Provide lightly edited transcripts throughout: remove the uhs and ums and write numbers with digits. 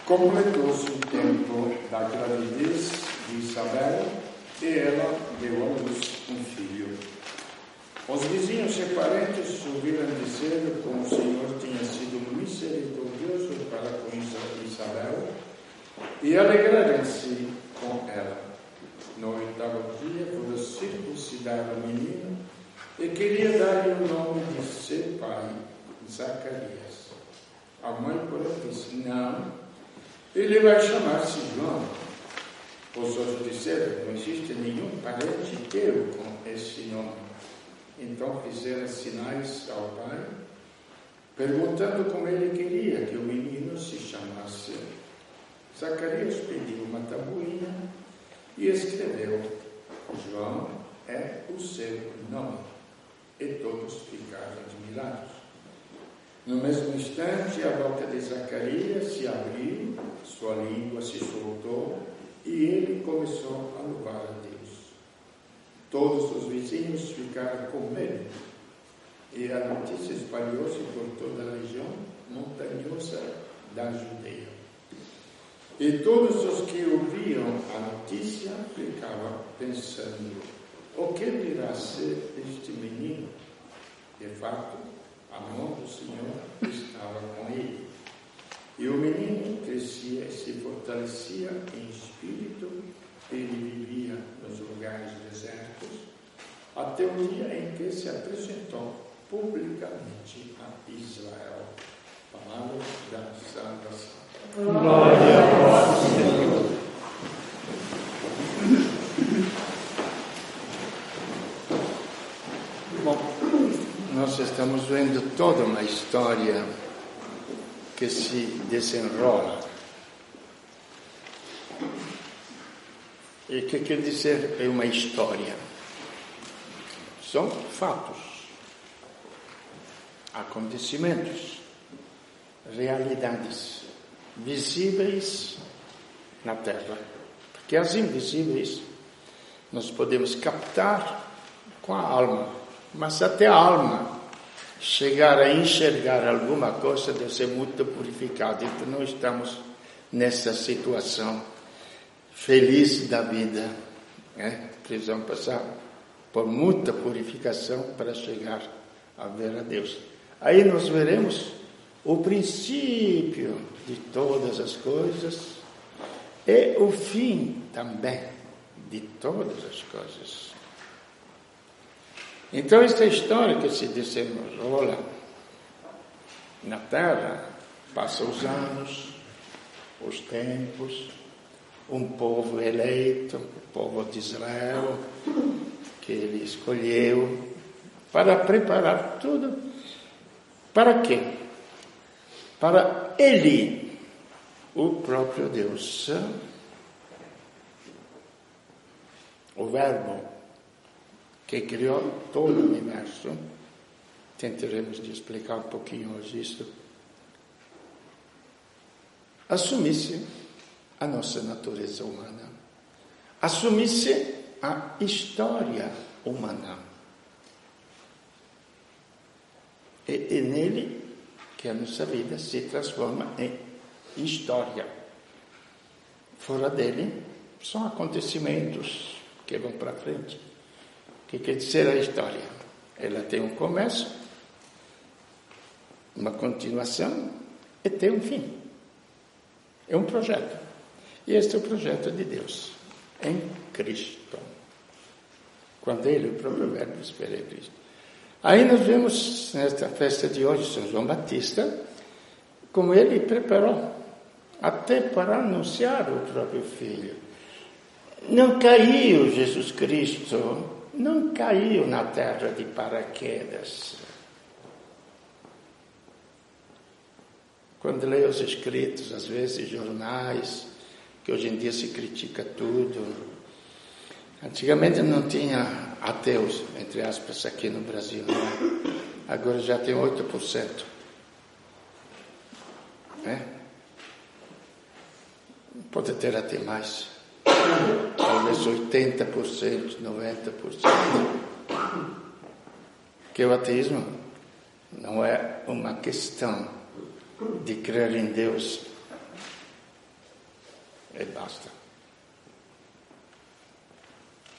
Completou-se o tempo da gravidez de Isabel e ela deu à luz um filho. Os vizinhos e parentes ouviram dizer como o Senhor tinha sido misericordioso para com Isabel e alegraram-se com ela. No 8º dia, foram circuncidar o menino e queria dar-lhe o nome de seu pai, Zacarias. A mãe, porém, disse: não, ele vai chamar-se João. Os outros disseram: não existe nenhum parente teu com esse nome. Então fizeram sinais ao pai, perguntando como ele queria que o menino se chamasse. Zacarias pediu uma tabuinha e escreveu: João é o seu nome. E todos ficaram admirados. No mesmo instante, a boca de Zacarias se abriu, sua língua se soltou e ele começou a louvar a Deus. Todos os vizinhos ficaram com medo e a notícia espalhou-se por toda a região montanhosa da Judeia. E todos os que ouviam a notícia ficavam pensando: o que virá a ser este menino? De fato, a mão do Senhor estava com ele. E o menino crescia e se fortalecia em espírito. Ele vivia nos lugares desertos, até o dia em que se apresentou publicamente a Israel. Palavra da salvação. Glória a vós, Senhor. Bom, nós estamos vendo toda uma história que se desenrola. E o que quer dizer é uma história? São fatos, acontecimentos, realidades visíveis na Terra. Porque as invisíveis nós podemos captar com a alma, mas até a alma chegar a enxergar alguma coisa deve ser muito purificada. Então não estamos nessa situação feliz da vida, né? Precisamos passar por muita purificação para chegar a ver a Deus. Aí nós veremos o princípio de todas as coisas e o fim também de todas as coisas. Então esta história que se desenrola na Terra, passa os anos, os tempos, um povo eleito, o povo de Israel, que ele escolheu para preparar tudo. Para quê? Para ele, o próprio Deus, o Verbo que criou todo o universo. Tentaremos de explicar um pouquinho hoje isso. Assumisse a nossa natureza humana, assumisse a história humana. É nele que a nossa vida se transforma em história. Fora dele, são acontecimentos que vão para frente. O que quer dizer a história? Ela tem um começo, uma continuação e tem um fim. É um projeto. E este é o projeto de Deus, em Cristo. Quando Ele, o próprio Verbo, espera em Cristo. Aí nós vemos, nesta festa de hoje, São João Batista, como ele preparou, até para anunciar o próprio Filho. Não caiu Jesus Cristo, não caiu na terra de paraquedas. Quando leio os escritos, às vezes, jornais, que hoje em dia se critica tudo. Antigamente não tinha ateus, entre aspas, aqui no Brasil, né? Agora já tem 8%. Né? Pode ter até mais. Talvez 80%, 90%. Que o ateísmo não é uma questão de crer em Deus, e basta.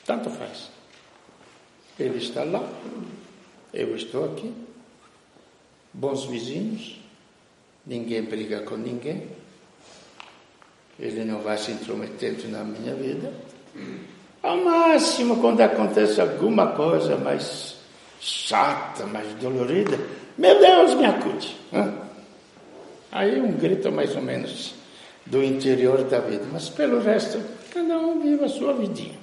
Tanto faz. Ele está lá, eu estou aqui, bons vizinhos, ninguém briga com ninguém, ele não vai se intrometendo na minha vida. Ao máximo, quando acontece alguma coisa mais chata, mais dolorida, meu Deus, me acude. Aí um grito mais ou menos do interior da vida, mas pelo resto, cada um vive a sua vidinha.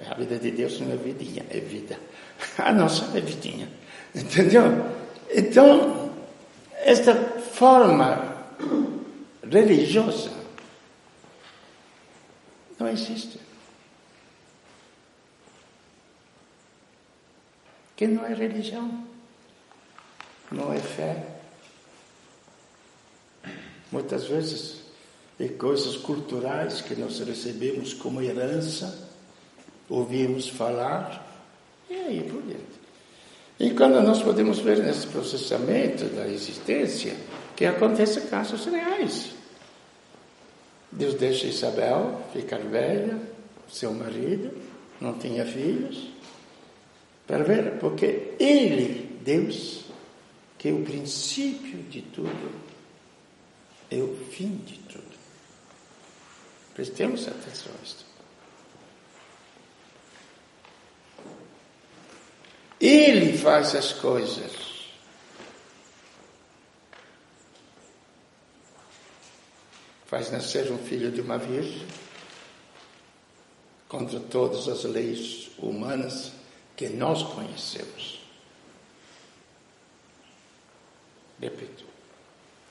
A vida de Deus não é vidinha, é vida. A nossa é vidinha, entendeu? Então, esta forma religiosa não existe. Que não é religião, não é fé. Muitas vezes, é coisas culturais que nós recebemos como herança, ouvimos falar, e aí por diante. E quando nós podemos ver nesse processamento da existência, que acontecem casos reais. Deus deixa Isabel ficar velha, seu marido, não tinha filhos, para ver, porque Ele, Deus, que é o princípio de tudo, é o fim de tudo. Prestemos atenção a isto. Ele faz as coisas. Faz nascer um filho de uma virgem, contra todas as leis humanas que nós conhecemos. Repito,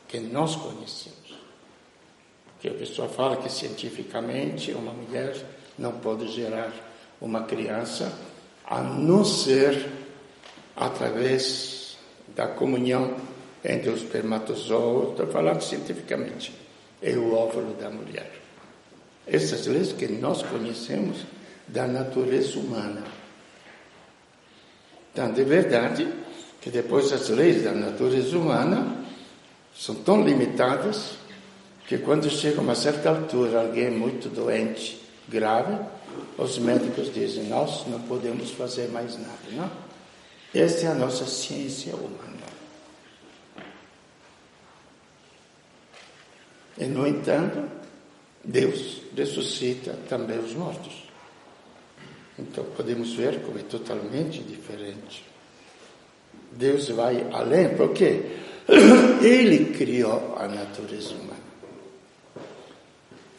que nós conhecemos. Que a pessoa fala que cientificamente uma mulher não pode gerar uma criança a não ser através da comunhão entre o espermatozoide, estou falando cientificamente, e o óvulo da mulher. Essas leis que nós conhecemos da natureza humana. Então, de verdade, que depois as leis da natureza humana são tão limitadas que quando chega a uma certa altura, alguém muito doente, grave, os médicos dizem, nós não podemos fazer mais nada, não? Esta é a nossa ciência humana. E, no entanto, Deus ressuscita também os mortos. Então, podemos ver como é totalmente diferente. Deus vai além, porque Ele criou a natureza humana.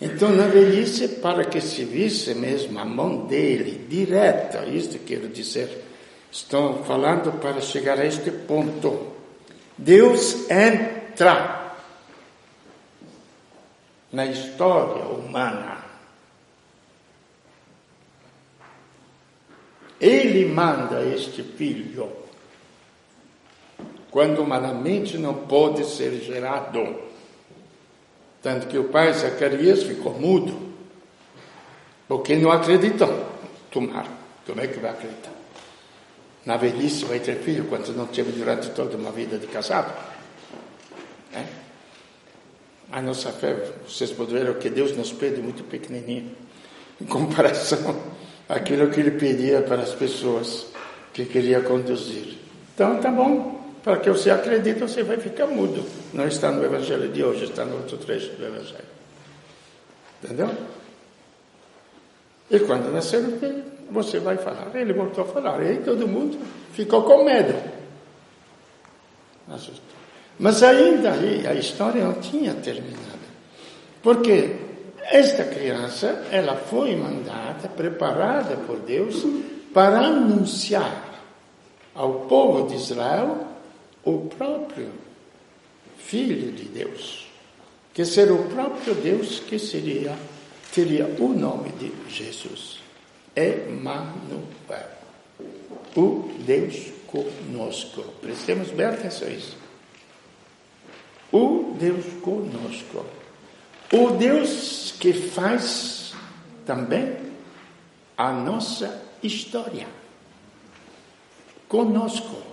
Então, na velhice, para que se visse mesmo a mão dele, direta, isto quero dizer, estou falando para chegar a este ponto. Deus entra na história humana. Ele manda este filho, quando humanamente não pode ser gerado. Tanto que o pai Zacarias ficou mudo, porque não acreditou. Tomara, como é que vai acreditar? Na velhice vai ter filho, quando não teve durante toda uma vida de casado. A nossa fé, vocês podem ver o que Deus nos pede muito pequenininho, em comparação àquilo que Ele pedia para as pessoas que queria conduzir. Então, tá bom. Para que você acredite, você vai ficar mudo. Não está no Evangelho de hoje, está no outro trecho do Evangelho. Entendeu? E quando nascer o filho, você vai falar. Ele voltou a falar. E aí todo mundo ficou com medo. Mas ainda aí a história não tinha terminado. Porque esta criança, ela foi mandada, preparada por Deus, para anunciar ao povo de Israel o próprio Filho de Deus, que seria o próprio Deus que teria o nome de Jesus, Emmanuel, o Deus conosco. Prestemos bem atenção a isso. O Deus conosco. O Deus que faz também a nossa história conosco.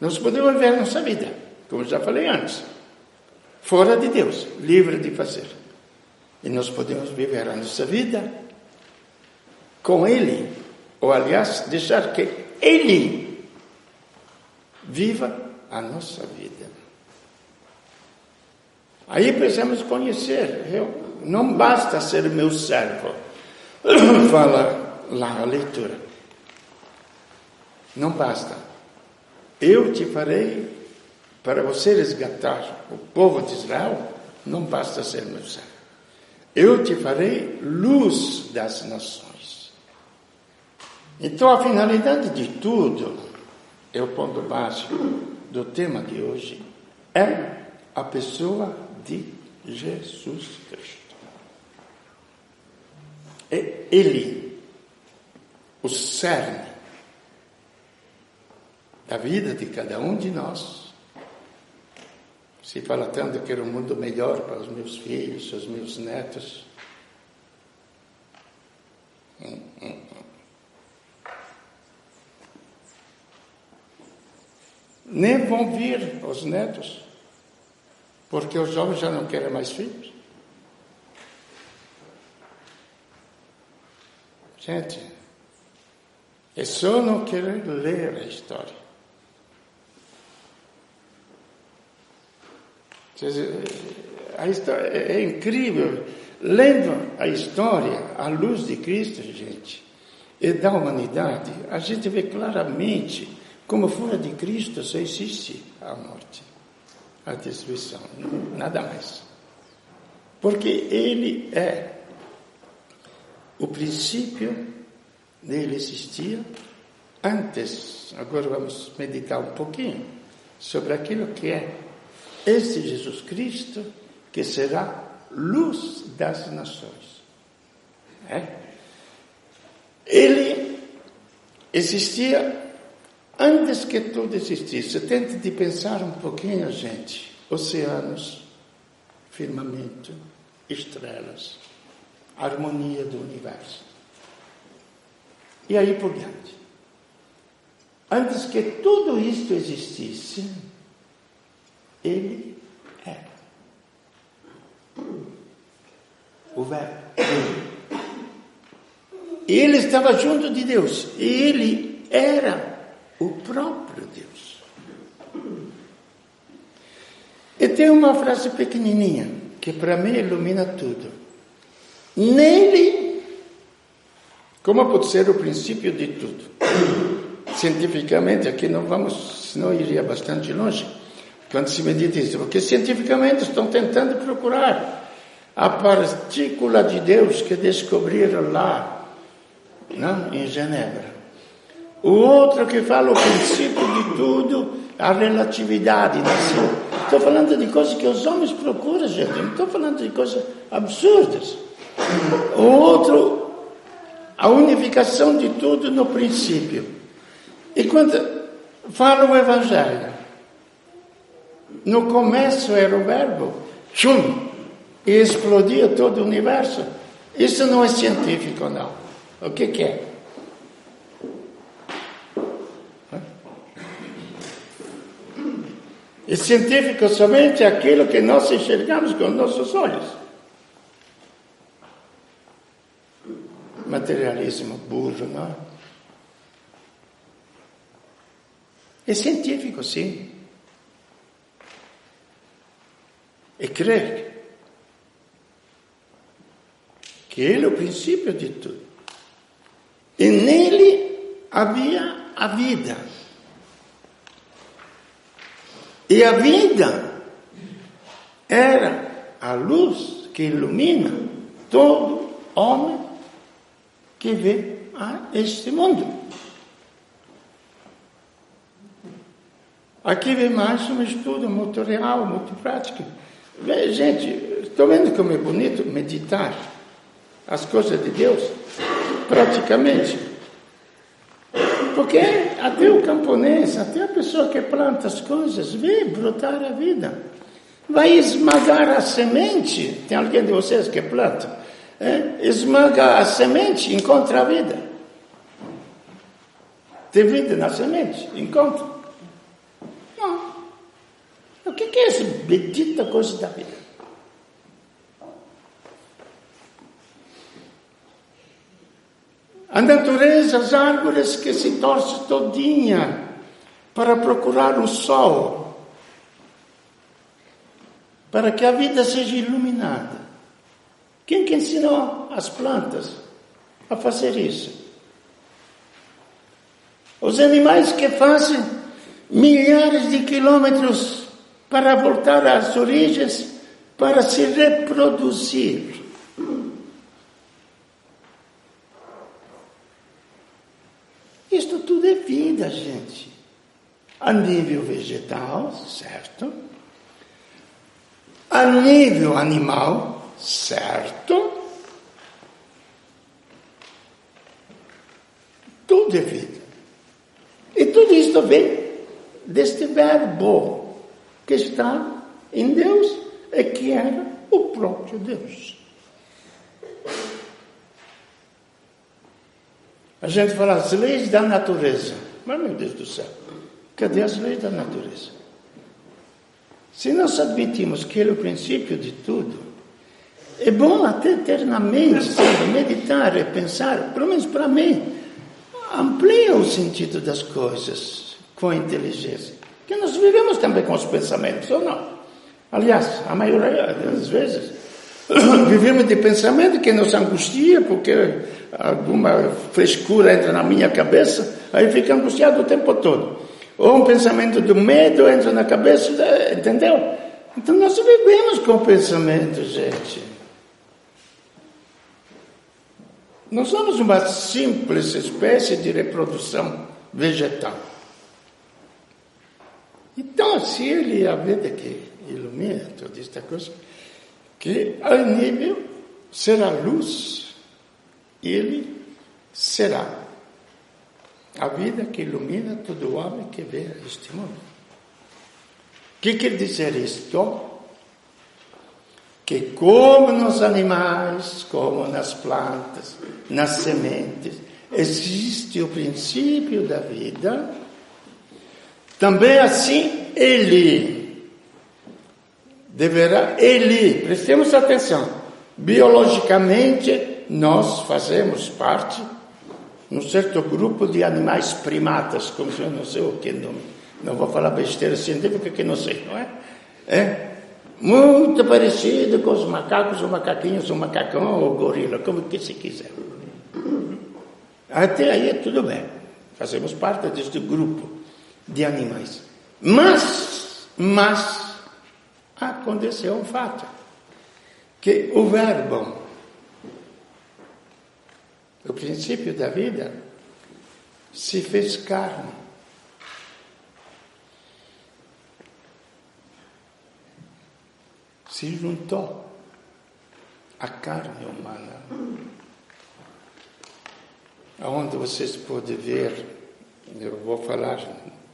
Nós podemos ver a nossa vida, como já falei antes. fora de Deus, livre de fazer. E nós podemos viver a nossa vida com Ele, ou aliás, deixar que Ele viva a nossa vida. Aí precisamos conhecer. Não basta ser meu servo, fala lá a leitura. Não basta. Eu te farei, para você resgatar o povo de Israel, não basta ser meu servo. Eu te farei luz das nações. Então a finalidade de tudo, é o ponto básico do tema de hoje, é a pessoa de Jesus Cristo. É Ele, o cerne da vida de cada um de nós. Se fala tanto que quero um mundo melhor para os meus filhos, os meus netos. Nem vão vir os netos, porque os jovens já não querem mais filhos. Gente, é só não querer ler a história. A história é incrível. Lendo a história à luz de Cristo, gente, e da humanidade, a gente vê claramente como fora de Cristo só existe a morte, a destruição, nada mais. Porque Ele é o princípio dele existia antes. Agora vamos meditar um pouquinho sobre aquilo que é este Jesus Cristo, que será luz das nações. Ele existia antes que tudo existisse. Tente de pensar um pouquinho, gente. Oceanos, firmamento, estrelas, harmonia do universo. E aí por diante. Antes que tudo isto existisse, Ele é o Verbo. Ele estava junto de Deus. E Ele era o próprio Deus. E tem uma frase pequenininha que para mim ilumina tudo. Nele, como pode ser o princípio de tudo? Cientificamente, aqui não vamos, senão iria bastante longe, quando se medita isso, porque cientificamente estão tentando procurar a partícula de Deus que descobriram lá, não? Em Genebra. O outro que fala o princípio de tudo, a relatividade. Estou falando de coisas que os homens procuram, gente. Não estou falando de coisas absurdas. O outro, a unificação de tudo no princípio. E quando fala o Evangelho, no começo era o Verbo, e explodia todo o universo. Isso não é científico, não. O que é? É científico somente aquilo que nós enxergamos com nossos olhos. Materialismo burro, não é? É científico, sim. É crer que Ele é o princípio de tudo. E nele havia a vida. E a vida era a luz que ilumina todo homem que vê a este mundo. Aqui vem mais um estudo muito real, muito prático. Gente, estou vendo como é bonito meditar as coisas de Deus, praticamente. Porque até o camponês, até a pessoa que planta as coisas, vê brotar a vida. Vai esmagar a semente. Tem alguém de vocês que planta? Esmaga a semente, encontra a vida. Tem vida na semente? Encontra. Não. O que é esse bendita coisa da vida. A natureza, as árvores que se torcem todinha para procurar o sol, para que a vida seja iluminada. Quem que ensinou as plantas a fazer isso? Os animais que fazem milhares de quilômetros para voltar às origens, para se reproduzir. Isto tudo é vida, gente. A nível vegetal, certo? A nível animal, certo? Tudo é vida. E tudo isto vem deste verbo que está em Deus e que era o próprio Deus. A gente fala as leis da natureza. Mas, meu Deus do céu, cadê as leis da natureza? Se nós admitimos que ele é o princípio de tudo, é bom até ter na mente, sabe, meditar e pensar, pelo menos para mim, amplia o sentido das coisas com a inteligência. Porque nós vivemos também com os pensamentos, ou não? Aliás, a maioria das vezes, vivemos de pensamento que nos angustia, porque alguma frescura entra na minha cabeça, aí fica angustiado o tempo todo. Ou um pensamento do medo entra na cabeça, entendeu? Então nós vivemos com o pensamento, gente. Nós somos uma simples espécie de reprodução vegetal. Então, se ele é a vida que ilumina toda esta coisa, que a nível será luz, ele será a vida que ilumina todo homem que vê este mundo. O que quer dizer isto? Que como nos animais, como nas plantas, nas sementes, existe o princípio da vida, também assim prestemos atenção, biologicamente nós fazemos parte de um certo grupo de animais primatas, como se eu não sei o que nome, não vou falar besteira científica que não sei, não é? Muito parecido com os macacos, ou macaquinhos, ou macacão, ou gorila, como que se quiser. Até aí tudo bem, fazemos parte deste grupo de animais. Mas aconteceu um fato, que o verbo, o princípio da vida, se fez carne. Se juntou à carne humana. Onde vocês podem ver, eu vou falar,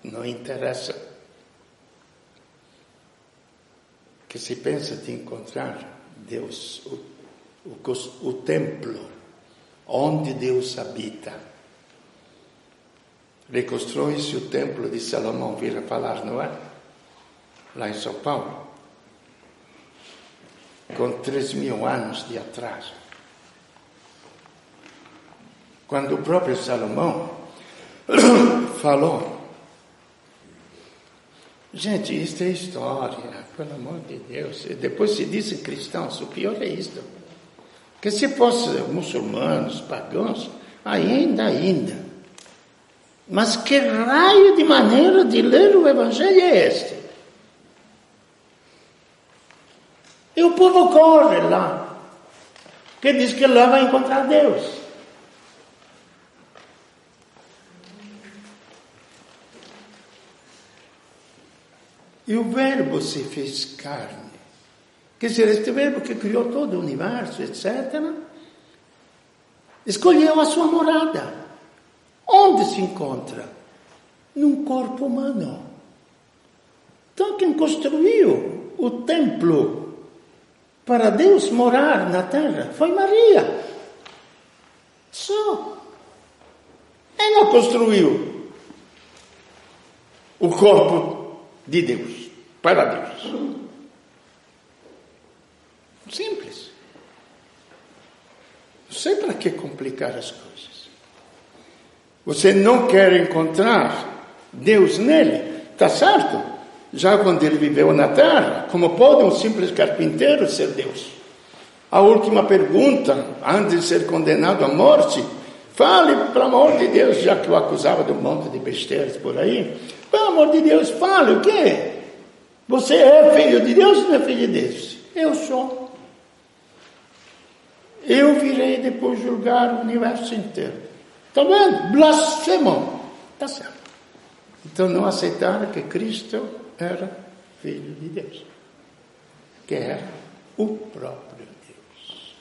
não interessa, que se pensa de encontrar Deus, o templo, onde Deus habita. Reconstrói-se o templo de Salomão, vira falar, não é? Lá em São Paulo. Com 3.000 anos de atraso. Quando o próprio Salomão falou, gente, isto é história, pelo amor de Deus. E depois se dizem cristãos, o pior é isto. Que se fosse muçulmanos, pagãos, ainda. Mas que raio de maneira de ler o Evangelho é este? E o povo corre lá, que diz que lá vai encontrar Deus. E o verbo se fez carne. Quer dizer, este verbo que criou todo o universo, etc., escolheu a sua morada. Onde se encontra? Num corpo humano. Então, quem construiu o templo para Deus morar na terra foi Maria. Só. Ela construiu o corpo de Deus, para Deus. Simples. Não sei para que complicar as coisas. Você não quer encontrar Deus nele? Está certo. Já quando ele viveu na terra, como pode um simples carpinteiro ser Deus? A última pergunta, antes de ser condenado à morte, fale, pelo amor de Deus, já que o acusava de um monte de besteiras por aí, pelo amor de Deus, fale o quê? Você é filho de Deus ou não é filho de Deus? Eu sou. Eu virei depois julgar o universo inteiro. Está vendo? Blasfemo. Está certo. Então não aceitaram que Cristo era filho de Deus. Que era o próprio Deus.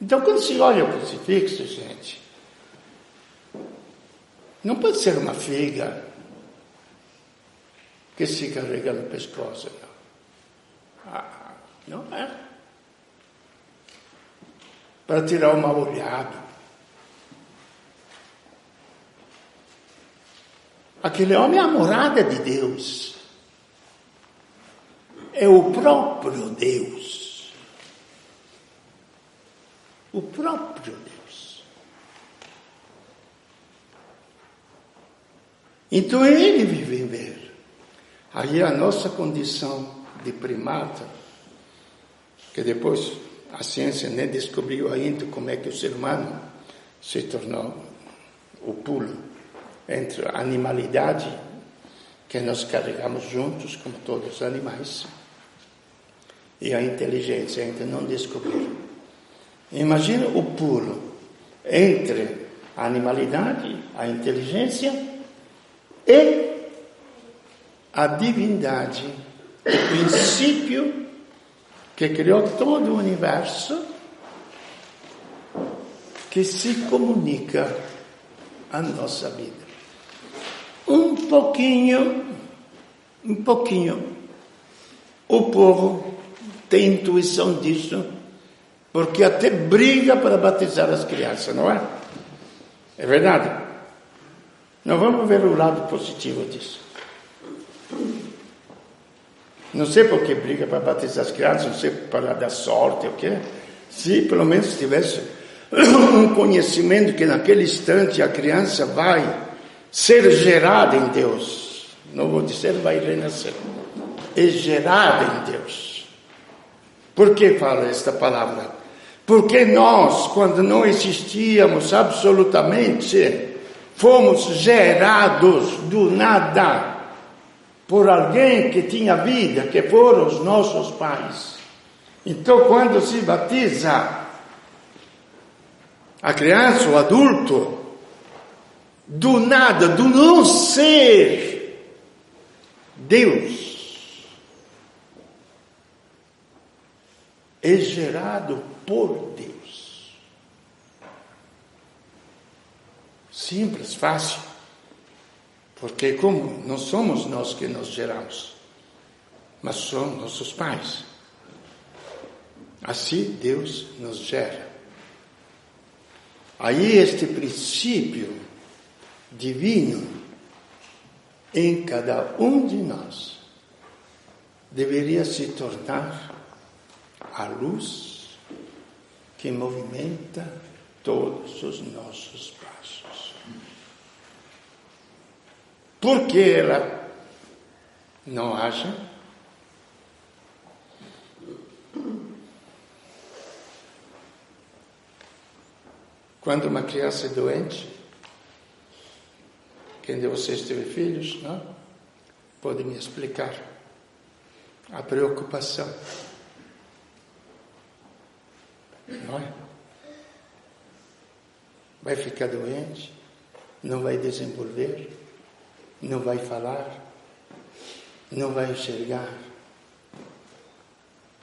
Então quando se olha o crucifixo, gente, não pode ser uma figa que se carrega no pescoço, não. Não é. Para tirar o mal olhado. Aquele homem é a morada de Deus. É o próprio Deus. O próprio Deus. Então ele vive em ver. Aí a nossa condição de primata, que depois a ciência nem descobriu ainda como é que o ser humano se tornou o pulo entre a animalidade, que nós carregamos juntos, como todos os animais, e a inteligência, ainda não descobriram. Imagina o pulo entre a animalidade, a inteligência e a divindade, o princípio que criou todo o universo, que se comunica à nossa vida. Um pouquinho, o povo tem intuição disso, porque até briga para batizar as crianças, não é? É verdade? Nós vamos ver o lado positivo disso. Não sei por que briga para batizar as crianças, não sei para dar sorte ou o quê. Se pelo menos tivesse um conhecimento que naquele instante a criança vai ser gerada em Deus. Não vou dizer vai renascer. É gerada em Deus. Por que falo esta palavra? Porque nós, quando não existíamos absolutamente, fomos gerados do nada por alguém que tinha vida, que foram os nossos pais. Então, quando se batiza a criança, o adulto, do nada, do não ser, Deus é gerado por Deus. Simples, fácil. Porque como não somos nós que nos geramos, mas são nossos pais. Assim Deus nos gera. Aí este princípio divino em cada um de nós deveria se tornar a luz que movimenta todos os nossos passos. Por que ela não age? Quando uma criança é doente, quem de vocês teve filhos, não? Pode me explicar a preocupação, não é? Vai ficar doente, não vai desenvolver, não vai falar, não vai enxergar,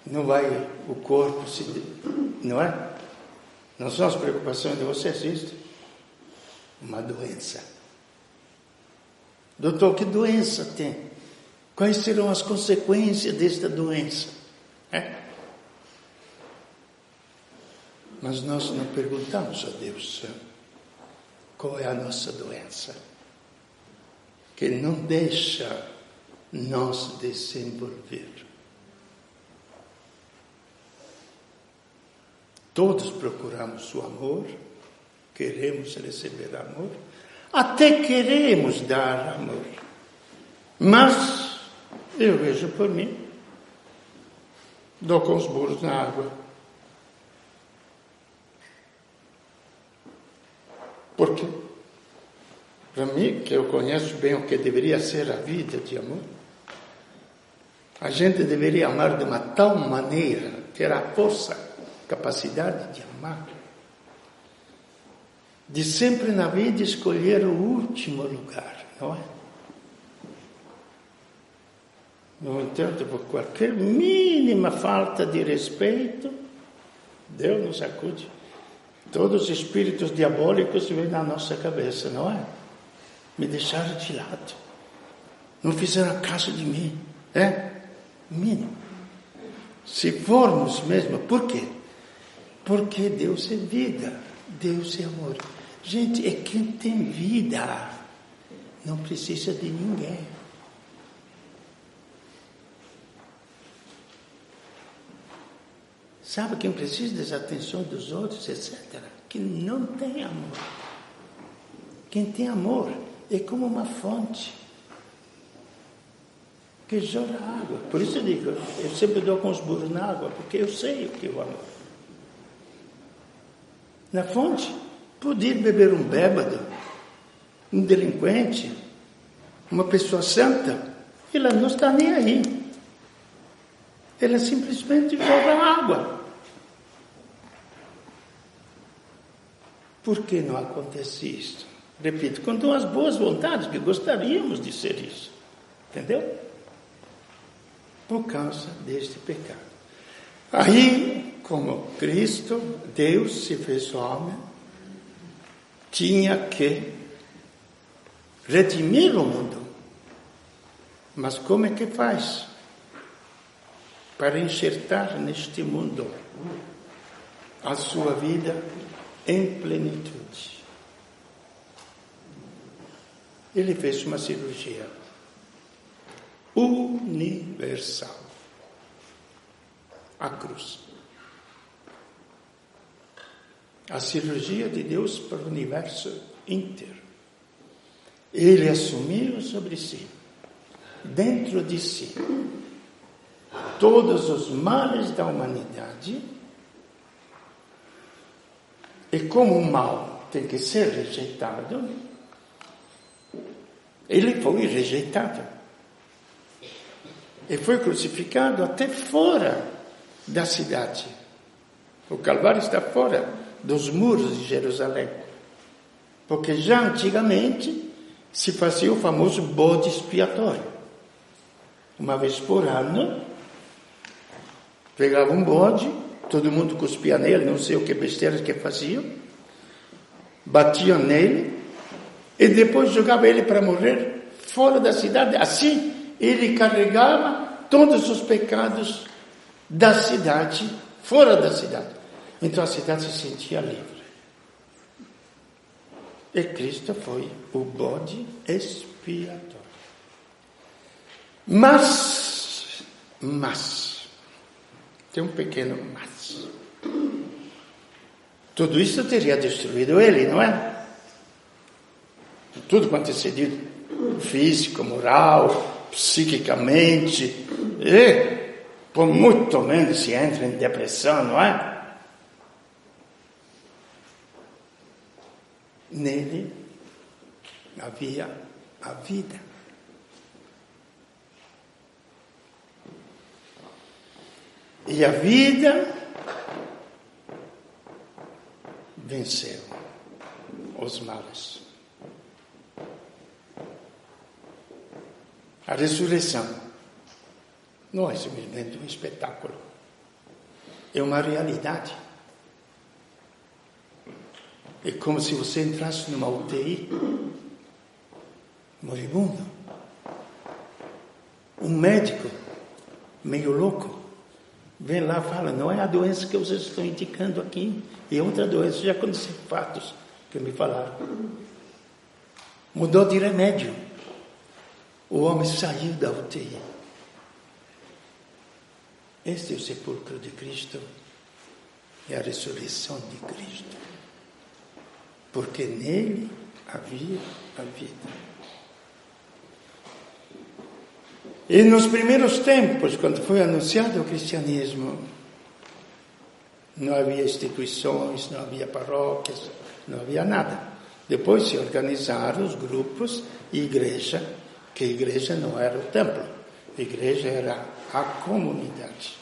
não vai o corpo se... Não é? Não são as preocupações de vocês, isso? Uma doença. Doutor, que doença tem? Quais serão as consequências desta doença? Mas nós não perguntamos a Deus qual é a nossa doença, que não deixa nós desenvolver. Todos procuramos o amor, queremos receber amor, até queremos dar amor. Mas eu vejo por mim, dou com os burros na água. Por quê? Para mim, que eu conheço bem o que deveria ser a vida de amor, a gente deveria amar de uma tal maneira, ter a força, capacidade de amar, de sempre na vida escolher o último lugar, não é? No entanto, por qualquer mínima falta de respeito, Deus nos acude. Todos os espíritos diabólicos vêm na nossa cabeça, não é? Me deixaram de lado. Não fizeram caso de mim. Mínimo. Se formos mesmo, por quê? Porque Deus é vida, Deus é amor. Gente, é quem tem vida, não precisa de ninguém. Sabe quem precisa da atenção dos outros, etc.? Que não tem amor. Quem tem amor é como uma fonte que jorra água. Por isso eu digo, eu sempre dou com os burros na água, porque eu sei o que é o amor. Na fonte, poder beber um bêbado, um delinquente, uma pessoa santa, ela não está nem aí. Ela simplesmente joga água. Por que não acontece isso? Repito, com as boas vontades que gostaríamos de ser isso. Entendeu? Por causa deste pecado. Aí, como Cristo, Deus se fez homem, tinha que redimir o mundo. Mas como é que faz? Para enxertar neste mundo a sua vida em plenitude. Ele fez uma cirurgia universal. A cruz. A cirurgia de Deus para o universo inteiro. Ele assumiu sobre si, dentro de si, todos os males da humanidade. E como o mal tem que ser rejeitado, ele foi rejeitado. E foi crucificado até fora da cidade. O Calvário está fora dos muros de Jerusalém. Porque já antigamente se fazia o famoso bode expiatório. Uma vez por ano, pegava um bode, todo mundo cuspia nele, não sei o que besteiras que faziam, batiam nele, e depois jogava ele para morrer fora da cidade. Assim, ele carregava todos os pecados da cidade, fora da cidade. Então a cidade se sentia livre. E Cristo foi o bode expiatório. Mas, tem um pequeno mas. Tudo isso teria destruído ele, não é? Tudo quanto é cedido, físico, moral, psiquicamente, e por muito menos se entra em depressão, não é? Nele havia a vida. E a vida venceu os males. A ressurreição não é simplesmente um espetáculo, é uma realidade. É como se você entrasse numa UTI, moribundo. Um médico, meio louco, vem lá e fala, não é a doença que vocês estão indicando aqui, é outra doença, já aconteceram fatos que me falaram. Mudou de remédio. O homem saiu da UTI. Este é o sepulcro de Cristo. e a ressurreição de Cristo. Porque nele havia a vida. E nos primeiros tempos, quando foi anunciado o cristianismo, não havia instituições, não havia paróquias, não havia nada. Depois se organizaram os grupos e igreja, que a igreja não era o templo, a igreja era a comunidade.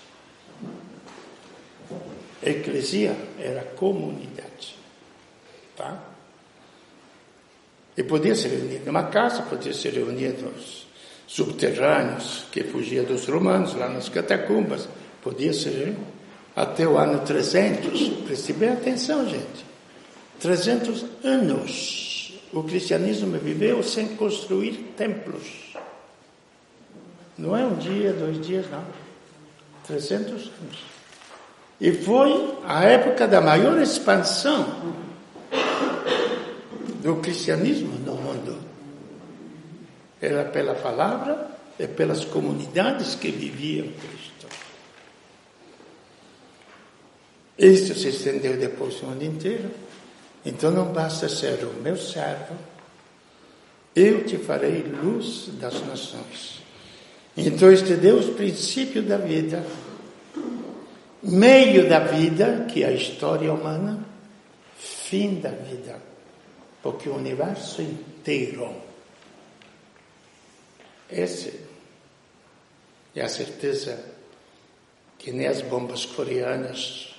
A eclesia era a comunidade. Tá? E podia se reunir numa casa, podia se reunir nos subterrâneos, que fugia dos romanos, lá nas catacumbas, podia se reunir até o ano 300. Preste bem atenção, gente. 300 anos o cristianismo viveu sem construir templos. Não é um dia, 2 dias, não. 300 anos. E foi a época da maior expansão do cristianismo no mundo. Era pela palavra e pelas comunidades que viviam Cristo. Isso se estendeu depois no mundo inteiro. Então não basta ser o meu servo, eu te farei luz das nações. Então este Deus, princípio da vida, meio da vida, que é a história humana, fim da vida, porque o universo inteiro, essa é a certeza que nem as bombas coreanas,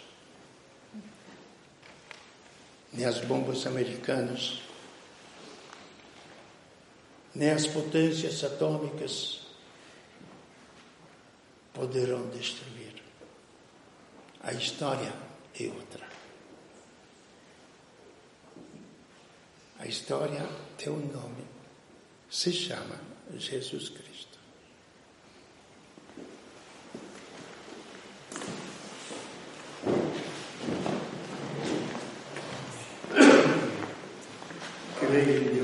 nem as bombas americanas, nem as potências atômicas poderão destruir. A história é outra. A história tem um nome, se chama Jesus Cristo. Creio em Deus.